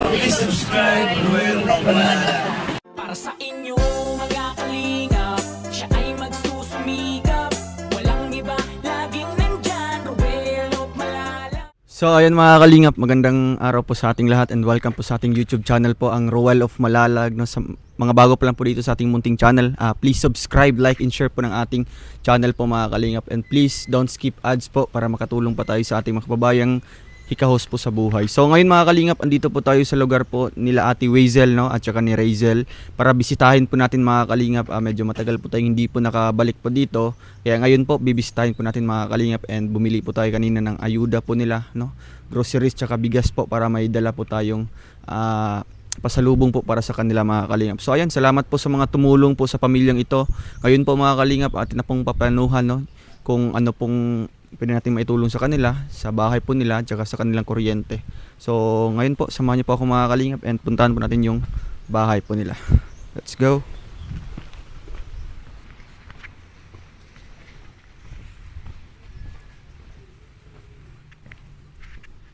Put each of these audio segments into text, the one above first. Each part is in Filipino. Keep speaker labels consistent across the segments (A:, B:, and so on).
A: Please subscribe, Ruel of Malala.
B: Para sa inyo mga kalingap, siya ay magsusumikap. Walang iba, laging nandyan, Ruel of Malala.
C: So ayun mga kalingap, magandang araw po sa ating lahat and welcome po sa ating YouTube channel po, ang Ruel of Malalag. No, sa mga bago pa lang po dito sa ating munting channel, please subscribe, like and share po ng ating channel po mga kalingap. And please don't skip ads po para makatulong pa tayo sa ating mga kababayang hikahos po sa buhay. So ngayon mga kalingap, andito po tayo sa lugar po nila Ate Wazel, no, at saka ni Razel para bisitahin po natin mga kalingap. Medyo matagal po tayong hindi po nakabalik po dito. Kaya ngayon po bibisitahin po natin mga kalingap and bumili po tayo kanina ng ayuda po nila, no, groceries tsaka bigas po para may dala po tayong pasalubong po para sa kanila mga kalingap. So ayan, salamat po sa mga tumulong po sa pamilyang ito. Ngayon po mga kalingap, atin na pong paplanuhan, no, kung ano pong pwede natin maitulong sa kanila, sa bahay po nila, tsaka sa kanilang kuryente. So ngayon po, samahan niyo po ako mga kalingap and puntahan po natin yung bahay po nila. Let's go!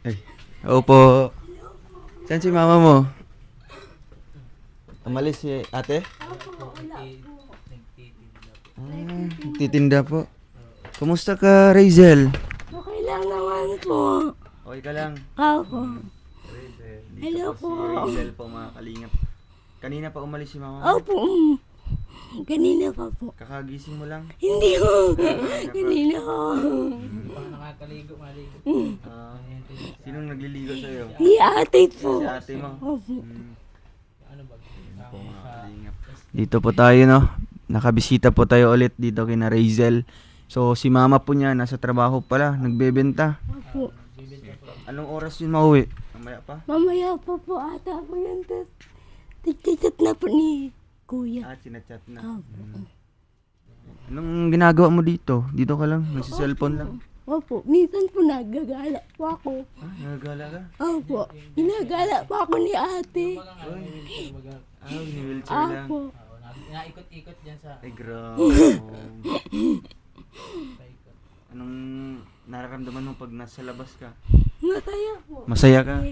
C: Hey. Opo. Saan si mama mo? Umalis si ate? Nagtitinda po. Kumusta ka, Razel?
D: Okay lang naman po.
C: Okay ka lang?
D: Opo.
C: Razel.
D: Hello
C: Dito
D: po.
C: si Razel po mga kalingap. Kanina pa umalis si mama mo?
D: Opo. Kanina pa po.
C: Kakagising mo lang?
D: Hindi ko. Kanina ko.
B: Nakakaligo, maligo.
C: Sinong nagliligo sa'yo?
D: Si ate po.
C: Si ate mo?
D: Opo.
C: Po, mga kalingap. Dito po tayo, no? Nakabisita po tayo ulit dito kina Razel. So si mama po niya nasa trabaho pala, nagbebenta.
D: Opo.
C: Anong oras yun mauwi? Mamaya pa?
D: Mamaya pa po ata po yan. Tigtitat na po ni kuya.
C: Sinachat na.
D: Opo.
C: Anong ginagawa mo dito? Dito ka lang? Nagsi-cellphone lang?
D: Opo. Minsan po nagagala po ako.
C: Nagagala ka?
D: Opo. Ginagala po ako ni ate.
C: Ni-wheelchair lang.
D: Opo.
B: Naikot-ikot dyan sa...
C: Ay, grabe. Anong nararamdaman mo pag nasa labas ka?
D: Masaya po.
C: Masaya ka?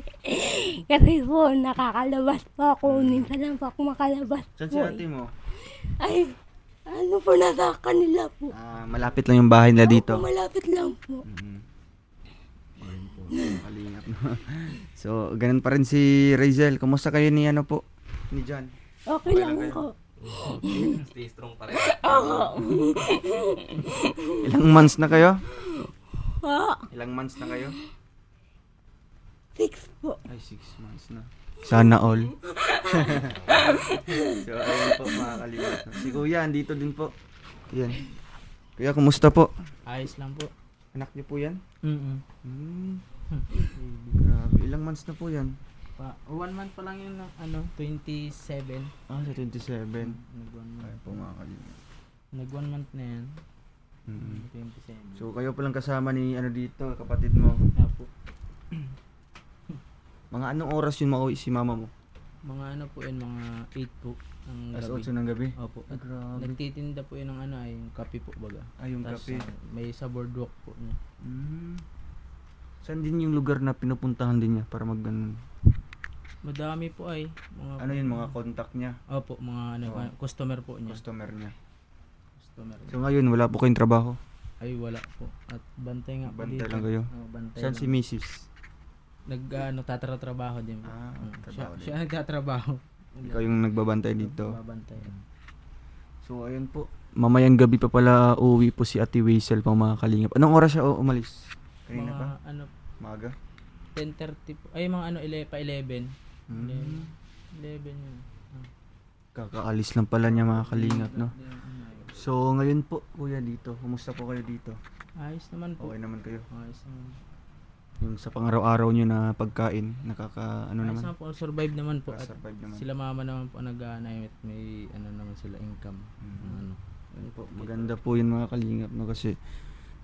D: Kasi po, nakakalabas po ako. Minsan lang po ako makalabas
C: Saan si
D: po.
C: ate mo?
D: Ay, ano po, nasa kanila po.
C: Malapit lang yung bahay nila dito.
D: Opo, malapit lang po.
C: Ayun po, kalingap no? So, ganun pa rin si Razel. Kumusta kayo ni ano po? Ni John?
D: Okay lang ako.
B: Stay strong pa rin.
C: Ilang months na kayo?
D: Ha?
C: Ilang months na kayo?
D: 6 po.
C: Ay, 6 months na. Sana all. So, ayun po mga kalingap. Si Kuya, andito din po. Yan. Kuya, kumusta po?
B: Ayos lang po.
C: Anak niyo po yan?
B: Mm-mm.
C: Grabe. Ilang months na po yan?
B: 1 month pa lang yun ng 27.
C: Sa 27.
B: Nag-1 month.
C: Ayun po mga kalingap.
B: Nag-1 month na yan.
C: Mm.
B: 27.
C: So, kayo palang kasama ni ano dito, kapatid mo.
B: po.
C: Mga anong oras yun mauwi si mama mo?
B: Mga ano po yun, mga 8 po ng
C: Alas
B: gabi.
C: 8 ng gabi?
B: Opo. At
C: Grabe.
B: nagtitinda po yun ng ano, ay yung kape po baga.
C: Yung
B: Tas,
C: kape.
B: may sa boardwalk po niya.
C: Saan din yung lugar na pinupuntahan din niya para mag
B: Madami po ay.
C: ano yun, mga contact niya,
B: Opo, mga ano,
C: Oo.
B: customer po niya.
C: customer niya.
B: Customer.
C: So ngayon, wala po kayong trabaho?
B: Ay wala po. At bantay nga po
C: Bantay
B: dito.
C: lang kayo?
B: Bantay
C: Saan
B: lang.
C: si Mrs.?
B: Tatrabaho din.
C: Trabaho din.
B: Siya nagtatrabaho.
C: Ikaw yung nagbabantay dito.
B: Babantay.
C: So ayun po, mamayang gabi pa pala uuwi po si Ate Wazel pang mga kalingap. Anong oras siya umalis? Kanina
B: Mga
C: pa?
B: ano,
C: Maaga?
B: 10:30 po. Ay mga ano, 11. 11 yun.
C: Kakaalis lang pala niya mga kalingap, no? So ngayon po, kuya dito, kumusta po kayo dito?
B: Ayos naman po.
C: Okay naman kayo?
B: Ayos naman.
C: Yung sa pang-araw-araw nyo na pagkain, ano
B: Ayos
C: naman?
B: naman po, survive naman po. At
C: Survive naman.
B: sila mama naman po may ano naman sila income. Ano.
C: Ayun po, maganda po yun mga kalingap, no? Kasi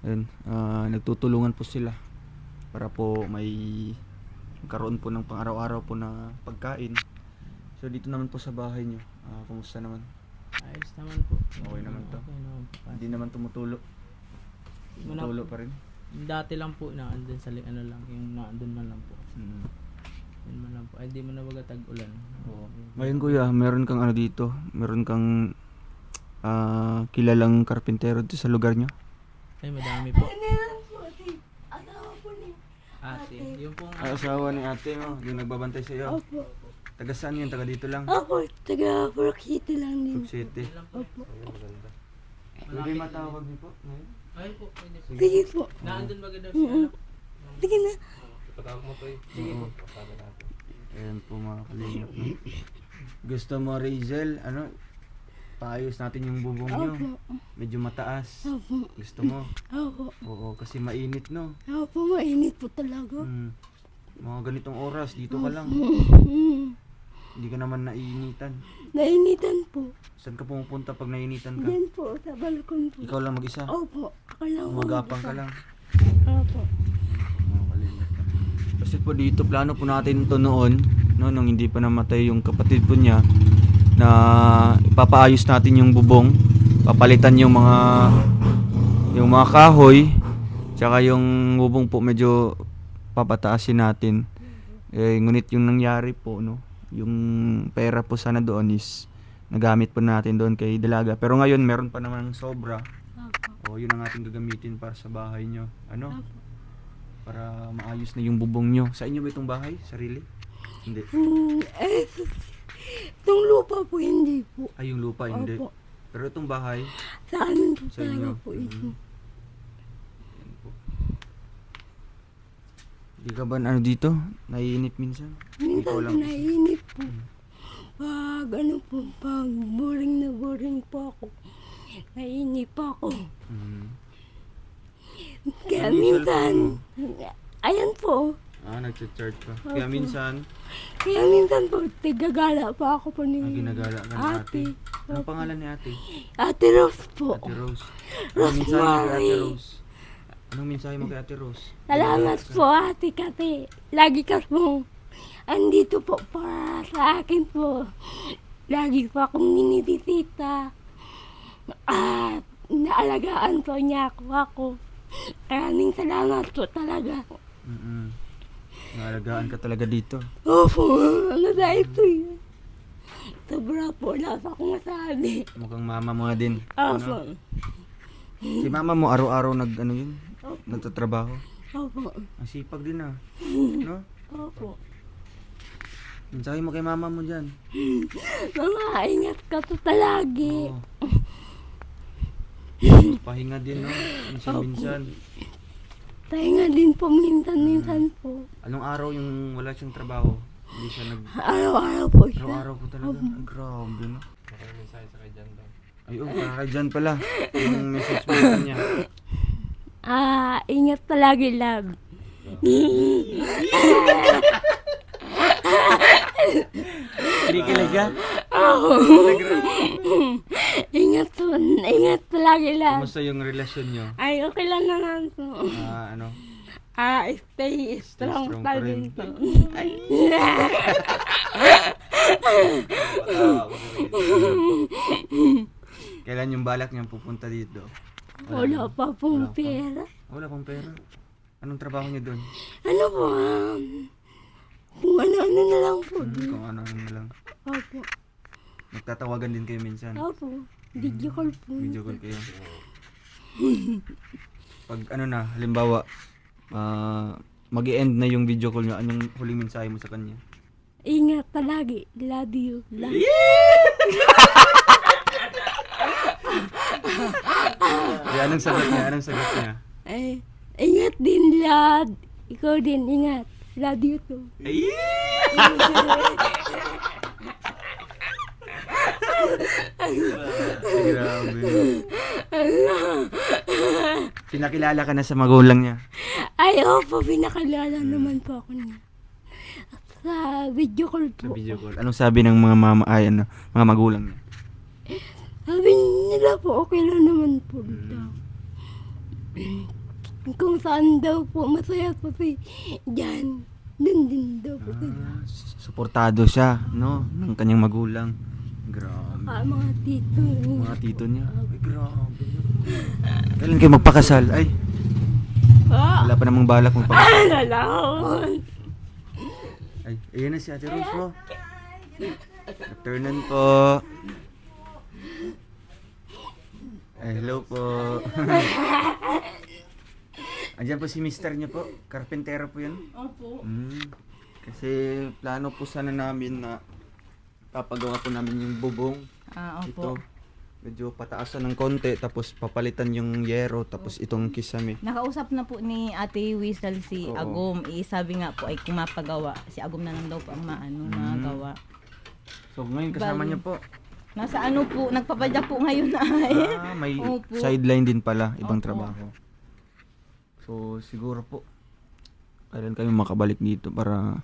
C: ayun, nagtutulungan po sila para po may karoon po ng pang-araw-araw po na pagkain. So dito naman po sa bahay nyo, kumusta naman?
B: Ayos naman po.
C: Okay naman to?
B: Okay naman po.
C: Hindi naman tumutulo? Tumutulo pa rin?
B: Dati lang po na andun sa ano lang, yung naandun man lang po.
A: Yun man lang po. Ay, di mo na baga tag-ulan. Oo.
C: Ngayon kuya, meron kang ano dito, meron kang kilalang karpintero dito sa lugar nyo?
A: Ay, madami po.
D: Meron po si asawa po ni
A: Ate, yung pong
C: Ay, asawa ni ate mo, yung nagbabantay sa iyo.
D: Opo.
C: Taga saan yun? Taga dito lang?
D: Opo, taga Purok City lang din.
C: Cook City.
D: Opo.
C: Pwede matawag niyo po ngayon?
A: Ay po, pwede po.
D: Sige po.
A: Naandun baga daw siya, ano?
D: Sige na.
A: Sige po.
C: Ayan po mga kalingap. No? Gusto mo Rizel, ano? Paayos natin yung bubong nyo.
D: Opo.
C: Medyo mataas.
D: Opo.
C: Gusto mo?
D: Opo.
C: Oo, kasi mainit no.
D: Opo, mainit po talaga.
C: Mga ganitong oras, dito ka lang. Hindi ka naman naiinitan.
D: Nainitan po.
C: Saan ka pumupunta pag nainitan ka?
D: Diyan po, sa balkon po.
C: Ikaw lang mag-isa?
D: Opo, ako lang.
C: Umagapang ka lang.
D: Opo.
C: Mga kalingap. Kasi po dito, plano po natin ito noon, no, nung hindi pa namatay yung kapatid po niya, na ipapaayos natin yung bubong, papalitan yung mga kahoy, tsaka yung bubong po medyo papataasin natin. Ngunit yung nangyari po, no, yung pera po sana doon is nagamit po natin doon kay Dalaga. Pero ngayon meron pa naman sobra.
D: Opo.
C: O yun ang ating gagamitin para sa bahay nyo. Ano?
D: Opo.
C: Para maayos na yung bubong nyo. Sa inyo ba itong bahay? Sarili? Hindi.
D: Itong lupa po, hindi po.
C: Ay, yung lupa, hindi.
D: Opo.
C: Pero itong bahay,
D: Sa amin po
C: sa
D: talaga
C: inyo.
D: po ito.
C: Yan po. Di ka ba ano dito? Naiinip minsan?
D: Minsan
C: Ikaw
D: po
C: lang.
D: naiinip po. Pag ano po, pag boring na boring po ako, naiinip ako. Kaya
C: Ano yung
D: minsan, ayan po.
C: Nag-charge ka. Kaya minsan,
D: Kaya minsan po, tigagala pa ako po ni
C: ginagala ka ng ate.
D: ate.
C: Anong pangalan ni ate?
D: Ate Rose po.
C: Ate Rose. Anong mensahe mo kay Ate
D: Rosemary.
C: Rose? Anong mensahe mo kay Ate Rose?
D: Salamat po ate kasi lagi ka po andito po para sa akin po. Lagi po akong ninibisita. At naalagaan po niya ako. Maraming salamat po talaga.
C: Naalagaan ka talaga dito.
D: Opo, ano dahil po yun? Sobra po, wala pa akong masabi.
C: Mukhang mama mo nga din.
D: Opo.
C: Si mama mo araw-araw ano yun?
D: Opo.
C: Nagtatrabaho.
D: Opo.
C: Ang sipag din no?
D: Opo.
C: Mensahe mo kay mama mo dyan.
D: Mama, ingat ka po palagi.
C: Oo. Pahinga din no? Minsan.
D: Pahinga din po minsan po.
C: Anong araw yung wala siyang trabaho? Hindi siya
D: Araw-araw po siya.
C: Araw-araw po talaga. Ang grabe no? Ay, para kay Jan pala. Yung message mo sa kanya.
D: Ingat palagi, love.
C: Kinikilig ka?
D: Ingat po, ingat palagi, love.
C: Kumusta yung relasyon nyo?
D: Ay, okay lang naman po.
C: Ano?
D: Stay strong
C: strong
D: pa
C: pa rin.
D: rin po.
C: Kailan yung balak niyang pupunta dito?
D: Wala pa pong
C: Wala pa.
D: pera.
C: Wala pang pera. Anong trabaho niya doon?
D: Ano po, kung ano-ano na lang po.
C: Kung ano na lang.
D: Opo.
C: Nagtatawagan din kayo minsan.
D: Opo. Video call po.
C: Video call kayo. Pag ano na, halimbawa, mag-i-end na yung video call niyo, anong huling mensahe mo sa kanya?
D: Ingat palagi. Love you. Love you.
C: Anong sagot niya? Anong sagot niya?
D: Ay, ingat din, lad. Ikaw din, ingat. Love you too.
C: Grabe. Pinakilala ka na sa magulang niya.
D: Ay, opo, pinakalala naman po ako niya. Sa video call
C: Sa
D: po.
C: video call. Anong sabi ng mga mga magulang niya?
D: Sabi nila po, okay lang naman po daw. Kung saan daw po, masaya po si Jan. Dun din daw po sila.
C: Suportado siya, no? Ng kanyang magulang. Grabe.
D: Mga tito.
C: Mga tito niya. Ay, grabe. Kailan kayo magpakasal? Ay, wala pa namang balak magpakasal.
D: Lalaon.
C: Ay, ayan na si Ate Rose po. Afternoon po. Ay, hello po. Andiyan po si mister niyo po. Karpentero po yun.
D: Opo.
C: Kasi plano po sana namin na papagawa po namin yung bubong.
E: Opo.
C: Ito. Medyo pataasan ng konti, tapos papalitan yung yero, tapos itong kisame.
E: Nakausap na po ni Ate Whistle si
C: Oo.
E: Agom. Sabi nga po ay kumapagawa. Si Agom na lang daw po ang magawa.
C: So ngayon kasama
E: Bali.
C: niyo po.
E: Nasa ano po, nagpapadyak po ngayon ay.
C: May
E: Opo.
C: sideline din pala, ibang
E: Opo.
C: trabaho. So siguro po, kailan kami makabalik dito para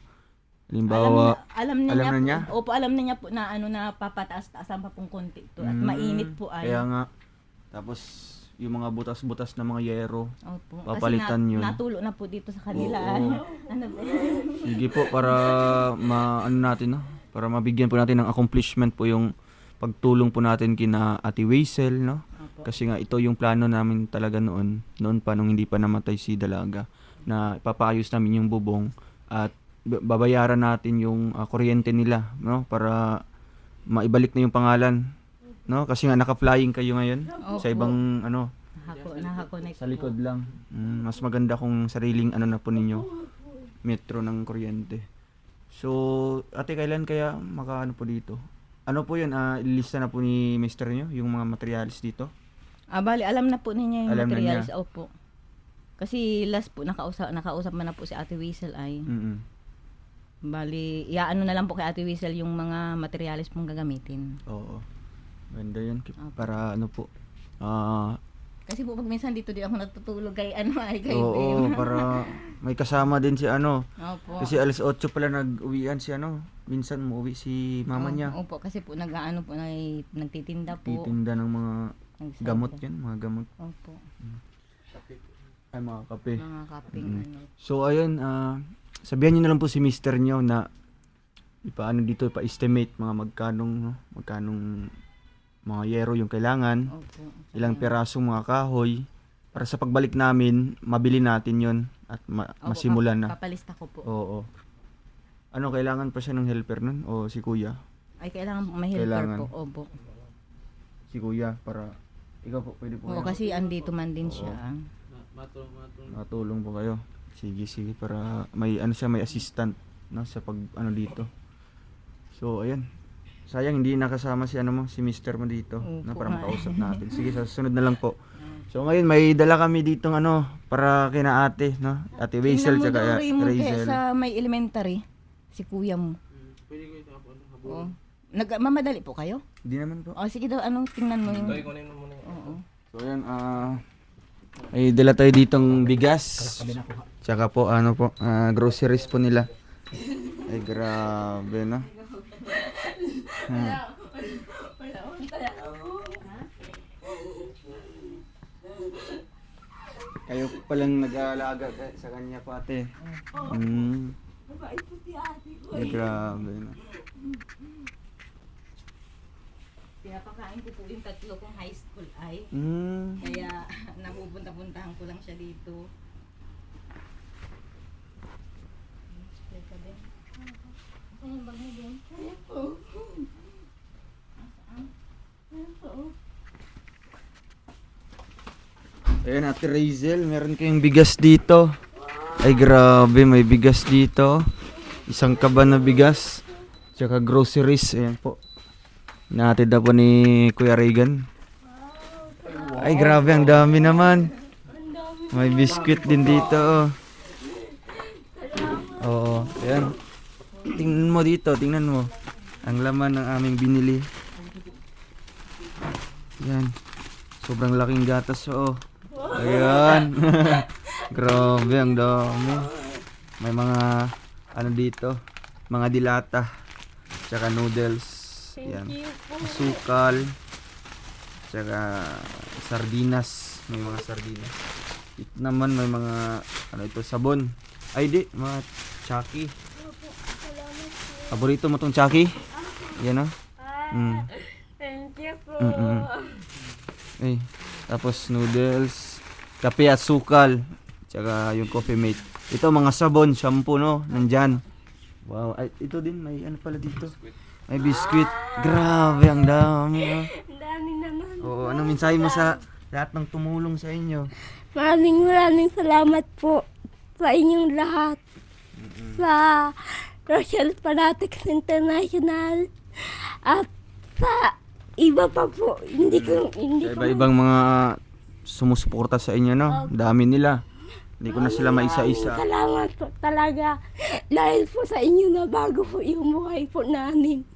C: halimbawa,
E: alam
C: alam na niya?
E: Po, opo, alam na niya po na ano na papataas-taasan pa pong konti to at mainit po ay.
C: Kaya nga, tapos yung mga butas-butas na mga yero,
E: Opo.
C: papalitan
E: Kasi
C: yun.
E: natulo na po dito sa kanila.
C: Oo.
E: Ano ba?
C: sige po para ano natin, no? Para mabigyan po natin ng accomplishment po yung pagtulong po natin kina Ate Waisel, no?
E: Opo.
C: Kasi nga ito yung plano namin talaga noon pa nung hindi pa namatay si Dalaga, na ipapaayos namin yung bubong at babayaran natin yung kuryente nila, no, para maibalik na yung pangalan, no, kasi nga naka-flying kayo ngayon sa
E: Opo.
C: ibang ano,
E: Nakakonect
C: sa likod lang. Mas maganda kung sariling ano na po ninyo, metro ng kuryente. So ate, kailan kaya makaano po dito? Ano po yun, ilista na po ni mister nyo yung mga materials dito?
E: Bali, alam na po niya yung
C: Alam na
E: materials.
C: niya.
E: Opo. Kasi last po, nakausap man na po si Ate Whistle ay. Bali, iaano na lang po kay Ate Whistle yung mga materials pong gagamitin.
C: Oo. Ganda yun.
E: Opo.
C: Para ano po.
E: Kasi po pag minsan dito din ako natutulog kay kay
C: Oo,
E: Ben.
C: para may kasama din si ano.
E: Opo.
C: Kasi alas 8 pala nag-uwian si ano. Minsan umuwi si mama niya.
E: Opo, kasi po nag-aano po, nagtitinda po.
C: Titinda ng mga
E: Nagsabi.
C: gamot yan. Mga gamot.
E: Opo.
C: Ay, mga kape.
E: Mga kaping ano.
C: So, ayun. Sabihan nyo na lang po si mister nyo na ipaano dito, pa-estimate mga magkanong mga yero yung kailangan.
E: Opo.
C: Ilang perasong mga kahoy. Para sa pagbalik namin, mabili natin yon at
E: Opo,
C: masimulan na.
E: Papalista ko po.
C: Oo. Ano, kailangan pa siya ng helper nun? O si kuya?
E: Ay, kailangan may helper
C: Kailangan.
E: po. Opo.
C: Si kuya, para ikaw po, pwede po
E: Oo,
C: kayo.
E: kasi andito man din
C: Oo.
E: siya.
A: Matulong.
C: Matulong po kayo. Sige, para may ano siya, may assistant, no, sa pag ano dito. So, ayan. Sayang hindi nakasama si ano mo, si mister mo dito,
E: Opo.
C: na para makausap natin. Sige, sa susunod na lang po. So ngayon may dala kami ditong ano para kina ate, no? Ate Waisel
E: Tingnan mo
C: tsaka
E: daw, Raymond, kaya
C: Razel.
E: sa may elementary, si kuya mo.
A: Pwede ko ito
E: Oo.
A: habulin.
E: Mamadali po kayo?
C: Hindi naman po.
E: O, sige daw, anong tingnan mo yung...
A: Tayo ko na yun muna.
E: Oo.
C: So ayan, may dala tayo ditong bigas. Tsaka po ano po, groceries po nila. Ay grabe, no? Kayo palang nag-aalaga sa kanya po ate. Ay grabe, no?
E: Pinapakain ko po yung tatlo kong high school ay.
C: Mm.
E: Kaya napupunta-puntahan ko lang siya dito.
C: Ayan, Ate Razel, meron kayong bigas dito. Ay grabe, may bigas dito. Isang kaban na bigas. Tsaka groceries, ayan po. Natin na po ni Kuya Reagan. Ay grabe, ang dami naman. May biscuit din dito. Oo, ayan. Tingnan mo dito, tingnan mo. Ang laman ng aming binili. Ayan. Sobrang laking gatas, oh. Ayan. Grabe, ang dami. May mga ano dito, mga dilata, tsaka noodles. Ayan. Asukal, tsaka sardinas. May mga sardinas. Ito naman may mga ano ito, sabon. Ay di, mga Chucky. Paborito mo tong Chucky? Yan, oh.
D: Thank you po.
C: Ay, tapos noodles, kape at sukal, tsaka yung coffee mate. Ito mga sabon, shampoo, no, nandyan. Wow, ay, ito din, may ano pala dito. May biscuit. Grabe, ang dami. Oh.
D: Ang dami naman.
C: Oo, anong mensahe mo sa lahat ng tumulong sa inyo?
D: Maraming salamat po sa inyong lahat. Sa Rochelle Fanatics International at sa iba pa po. Hindi ko
C: Sa iba-ibang mga sumusuporta sa inyo, no? Dami nila. Hindi ko na sila maisa-isa.
D: Salamat po talaga. Dahil po sa inyo na bago po yung buhay po namin.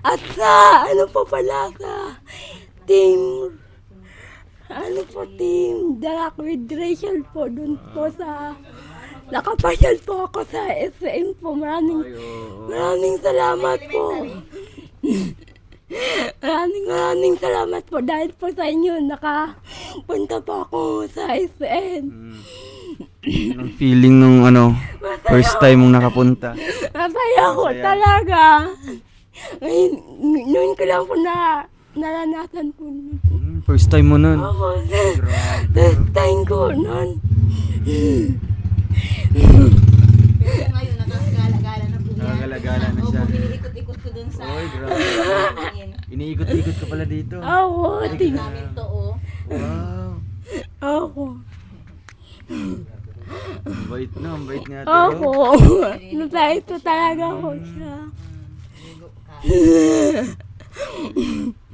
D: At sa ano po pala sa team Dark with Rachel po dun po sa nakapasyal po ako sa SM po. Maraming salamat po. Maraming salamat po dahil po sa inyo nakapunta po ako sa SM.
C: Anong feeling nung first time mong nakapunta?
D: Masaya ko talaga. Ngayon ko lang po naranasan po nun.
C: First time mo nun?
D: Ako, first time ko nun.
E: Pero ngayon, nakakagala-gala na po yan.
C: Nakakagala na siya.
E: Opo, piniikot-ikot ko dun sa...
C: Oy, grabe. Iniikot-ikot ka pala dito.
D: Ako,
E: namin to, oh.
C: Wow.
D: ako.
C: Ang bait na, ang bait nga ito.
D: Ako. Mabait po talaga ako siya.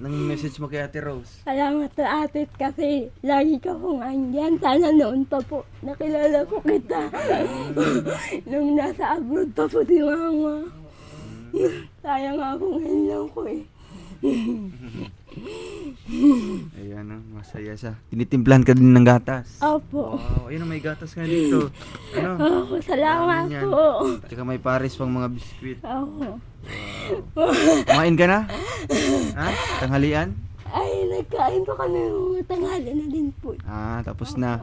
C: Nang message mo kay Ate Rose?
D: Salamat sa ate kasi lagi ka pong andyan. Sana noon pa po nakilala po kita. Nung nasa abroad pa po si mama. Sayang nga po ngayon lang po eh.
C: Ayan, masaya siya. Tinitimplahan ka din ng gatas.
D: Opo.
C: Wow, ayun, may gatas nga dito. Ano?
D: Opo, salamat
C: Dami yan.
D: po.
C: Tsaka may pares pang mga biskwit.
D: Opo.
C: Kumain ka na? Ha? Tanghalian?
D: Ay, nagkain po kami ng tanghali na din po.
C: Tapos na.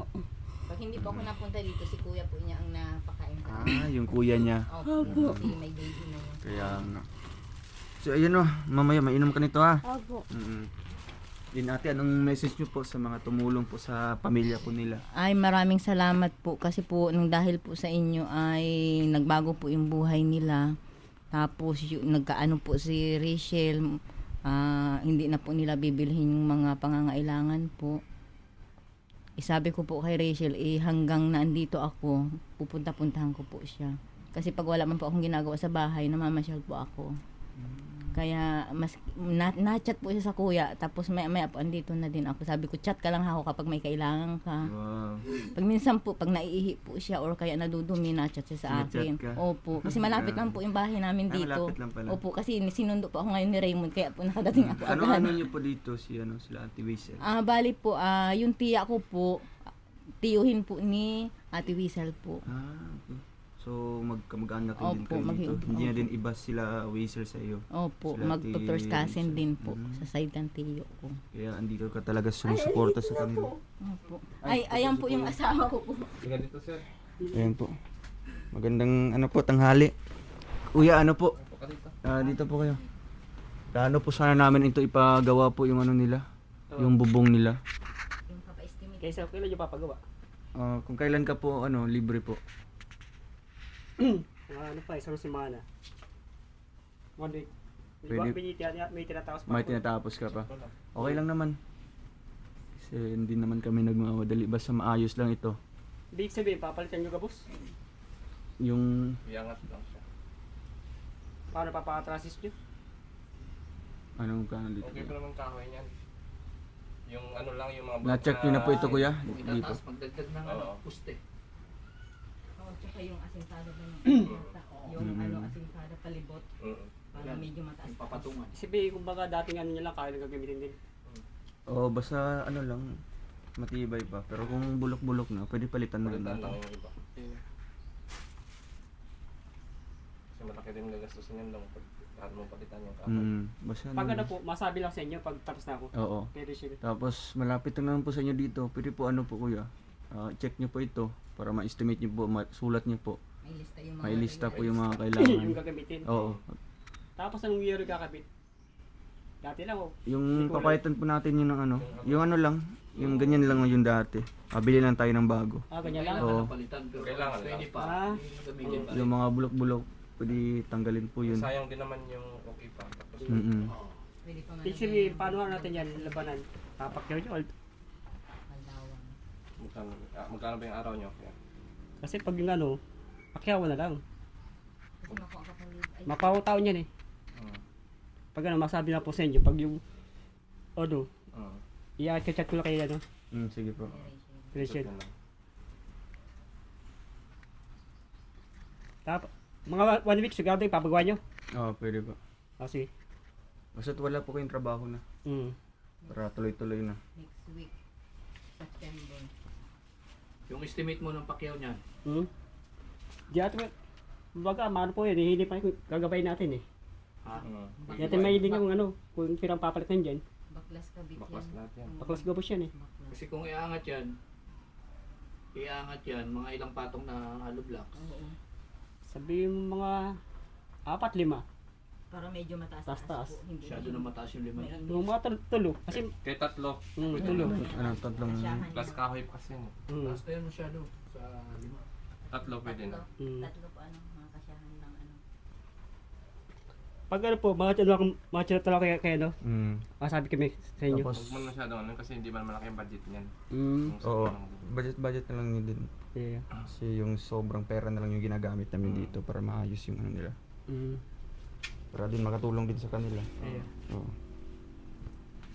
E: Pag hindi po ako napunta dito, si kuya po niya ang napakain ko.
C: Yung kuya niya.
E: Opo, kasi may baby na yun.
C: Kaya nga. So, ayun mamaya mainom ka nito ha.
D: Opo.
C: Din ate, anong message nyo po sa mga tumulong po sa pamilya po nila?
E: Ay, maraming salamat po kasi po nung dahil po sa inyo ay nagbago po yung buhay nila. Tapos nagkaano po si Rachel, hindi na po nila bibilhin yung mga pangangailangan po. Sabi ko po kay Rachel, hanggang naandito ako, pupunta-puntahan ko po siya. Kasi pag wala man po akong ginagawa sa bahay, namamasyal po ako. Kaya mas na-chat po siya sa kuya, tapos maya po andito na din ako. Sabi ko, chat ka lang ako kapag may kailangan ka.
C: Wow.
E: Pag minsan po, pag naiihi po siya or kaya nadudumi, na-chat siya sa akin.
C: Sinachat ka?
E: Opo, kasi malapit lang po yung bahay namin dito.
C: Malapit lang pala.
E: Opo, kasi sinundo po ako ngayon ni Raymond, kaya po nakadating ako
C: Ano
E: agad.
C: nyo po dito sila Ate Wiesel?
E: Bali po, yung tiya ko po, tiyuhin po ni Ate Wiesel po.
C: Okay. So, magkamag-anak din
E: Opo,
C: kayo dito. Hindi na
E: opo.
C: din iba sila Wiesel sa iyo.
E: Opo,
C: Sila
E: mag-first
C: Ate
E: cousin
C: Wiesel.
E: din po sa side ng tiyo ko.
C: Kaya andito ka talaga sumusuporta sa kanila.
E: Opo. Ayan po yung asawa ko po.
A: Tingnan dito, sir.
C: Ayan po. Magandang tanghali. Kuya, po?
A: Ka dito.
C: Dito po kayo. Plano po sana namin ito ipagawa po yung nila. Yung bubong nila.
E: Yung papa-estimate.
F: Kaysa kailan nyo papagawa?
C: Kung kailan ka po, libre po.
F: Ano pa, isang semana. 1 week.
C: Pwede.
F: May tinatapos pa
C: May
F: ako.
C: tinatapos ka pa. Okay lang naman. Kasi hindi naman kami nagmamadali. Basta maayos lang ito.
F: Big sabihin, papalitan nyo gabos?
C: Yung,
A: Iangat lang siya.
F: Paano papakatrasis nyo?
C: anong kanan dito?
A: Okay pa naman kahoy niyan. Yung ano lang, yung mga...
C: Na-check nyo na po ito kuya? Dito.
G: Itataas magdagdag ng
A: Oo.
G: puste.
E: Oh, tsaka yung asintado ba yung asintado palibot para medyo mataas.
G: Yung papatungan.
F: Sabihin, kumbaga dating ano nyo lang, kaya lang gagamitin din.
C: Basta lang, matibay pa. Pero kung bulok-bulok na, pwede palitan na
A: Palitan lang
C: natin.
A: yung iba. Kasi malaki din gagastusin yan lang pag lahat mo palitan yung kahoy.
C: Basta
F: Pag ano po, masabi lang sa inyo pag tapos na ako.
C: Oo.
F: Pwede siya.
C: Tapos malapit na naman po sa inyo dito. Pwede po po kuya. Check nyo po ito para ma-estimate nyo po, sulat nyo po.
E: May lista yung mga
C: May lista po yung mga
F: yung
C: kailangan.
F: gagamitin.
C: Oo.
F: Tapos anong year kakabit? Dati lang oh.
C: Yung papalitan po natin yun ng yung lang, Yung ganyan lang yung dati. Bili lang tayo ng bago.
F: Ganyan lang.
C: Oo.
G: Palitan pero
A: Kailangan
G: pwede
A: lang.
G: pa.
F: Ah.
G: Gamitin pa.
C: Yung mga bulok-bulok, pwede tanggalin po yun.
A: Sayang din naman yung okay pa. Tapos,
C: Mm-mm.
E: Pwede pa nga
F: Basically, paano natin yan labanan? Papakyaw nyo.
E: Malawang.
A: magkano ba yung araw nyo? Yan.
F: Kasi pag yung ano, pakyaw na lang.
E: Kasi makuha ka pang ay,
F: Mapakutaon yan eh. Pag ano, masabi na po sa inyo, pag yung ano, i-chat ko lang kayo ano,
C: Sige po.
F: Rachel.
A: Yun lang.
F: Tapos, mga 1 week, sigurado ipapagawa nyo.
C: Pwede po.
F: Sige.
C: Basta't wala po kayong trabaho na. Para tuloy-tuloy na.
E: next week. September.
G: Yung estimate mo ng pakyaw niyan.
F: Di ato, baga, maano po yun, hindi pa gagabay natin eh.
G: Ha?
F: Di natin may hindi kung ano, kung pirang papalitan dyan.
E: Baklas kabit
A: Baklas
E: yan.
A: lahat yan.
F: Baklas gabos yan eh.
E: Baklas.
G: Kasi kung iangat yan, mga ilang patong na hollow blocks.
E: Oo.
F: Sabihin mo mga 4-5.
E: Para medyo mataas
F: Taas-taas.
E: po. Hindi
G: Masyado na mataas yung lima niyan.
F: Yung mga tulo. Kasi,
A: Kaya tatlo.
F: tulo.
C: Tatlong...
E: Kasyahan
A: Plus
E: yun.
A: kahoy pa kasi yun.
G: Taas na yan masyado sa lima.
A: Tatlo pwede na.
E: Tatlo po ano, mga kasyahan ng ano.
F: Pag ano po, mga chat talaga kaya ano, masabi kami sa inyo.
C: Tapos,
A: Huwag mo masyado ano kasi hindi man malaki yung budget niyan.
C: oo. Budget na lang yun din.
F: Yeah.
C: Kasi yung sobrang pera na lang yung ginagamit namin dito para maayos yung ano nila. Para din makatulong din sa kanila.
F: Yeah.
C: Oo.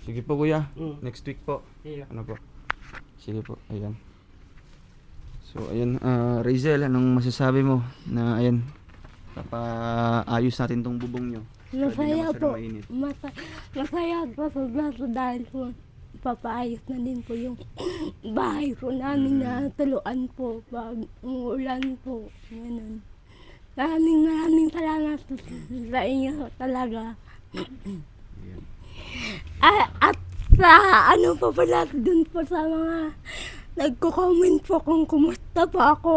C: Sige po kuya,
F: Mm.
C: next week po.
F: Yeah.
C: Ano po? Sige po, ayan. So ayan, Razel, anong masasabi mo na ayan, papaayos natin tong bubong nyo?
D: Masaya po.
C: Mainit.
D: Masaya po sobra po dahil po papaayos na din po yung bahay po namin na tuluan po pag umuulan po. Ganun. Maraming salamat po sa inyo talaga. At sa ano po pala dun po sa mga nagko-comment po kung kumusta po ako.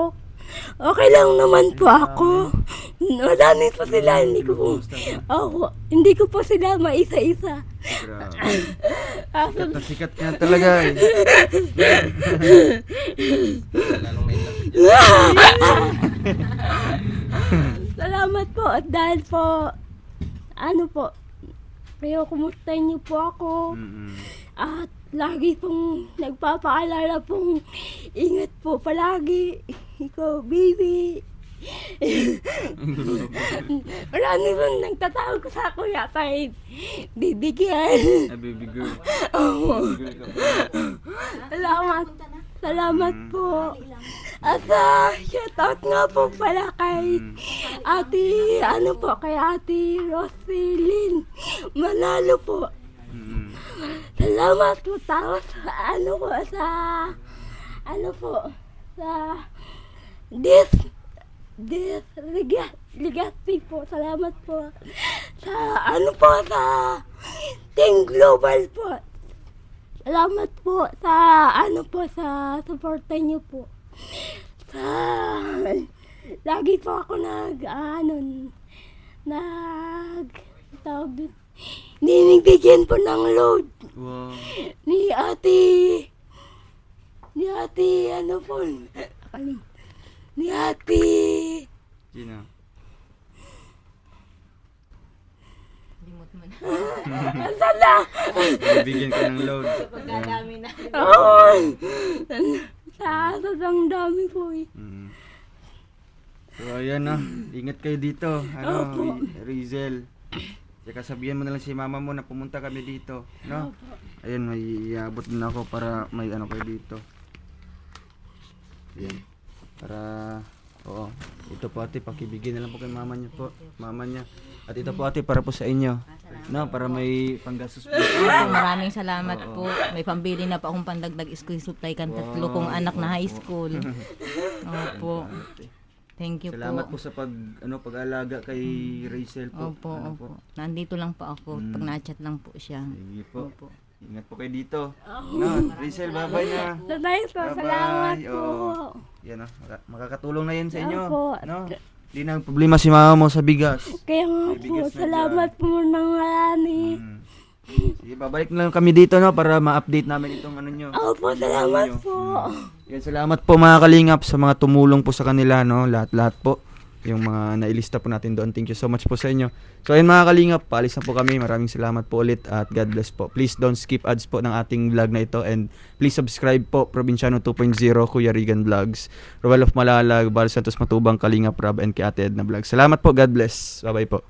D: Okay lang naman po ako. Madami po sila, hindi ko po sila maisa-isa.
C: Sikat na sikat nga talaga eh.
A: Lalong may lapit.
D: Salamat po at dahil po, ano po, kayo kumusta niyo po ako. At lagi pong nagpapaalala pong ingat po palagi. Ikaw, baby. Marami pong nagtatawag ko sa kuya kay bibigyan.
C: Baby girl.
D: Salamat po. At shoutout nga po pala kay kay ate Roselyn Manalo po. Salamat po tapos sa Legazpi po. Salamat po sa Team Global po. Salamat po sa suporta niyo po. Lagi po ako binibigyan po ng load
C: Wow.
D: ni ate
C: Sino?
E: Limot mo na.
D: Sana
C: Bibigyan ka ng load.
E: Pagkadami na.
D: sa sobrang dami po eh.
C: So ayan na, ingat kayo dito. Rizel. Saka sabihan mo na lang si mama mo na pumunta kami dito, no? Ayun, may iabot din ako para may ano kayo dito. Ayan. Para ito po ate, pakibigyan na lang po kay mama niya po. Mama niya. At ito po ate, para po sa inyo. No, para may panggastos po.
E: Maraming salamat po. May pambili na pa akong pandagdag school supply kan tatlo kong anak na high school. Opo. Thank you
C: Salamat
E: po.
C: po sa pag-alaga kay Rachel po.
E: Opo,
C: Ano
E: opo. Nandito lang po ako. Pag na-chat lang po siya.
C: Sige po.
E: Opo.
C: Ingat po kayo dito. No, Rachel, bye-bye na.
D: Salamat po.
C: Yan makakatulong na yan sa inyo.
D: Opo.
C: No? Hindi na problema si mama mo sa bigas.
D: Kaya nga
C: May bigas
D: po,
C: na
D: salamat po ng marami.
C: Sige, babalik na lang kami dito no para ma-update namin itong ano nyo.
D: Opo, salamat po.
C: Yan, salamat po mga kalingap sa mga tumulong po sa kanila no, lahat-lahat po. Yung mga nailista po natin doon. Thank you so much po sa inyo. So ayun mga kalingap, paalis na po kami. Maraming salamat po ulit at God bless po. Please don't skip ads po ng ating vlog na ito and please subscribe po Provinciano 2.0, Kuya Regan Vlogs, Roel of Malalag, Bal Santos Matubang, Kalingap Rob and kay Ate Edna Vlogs. Salamat po, God bless. Bye bye po.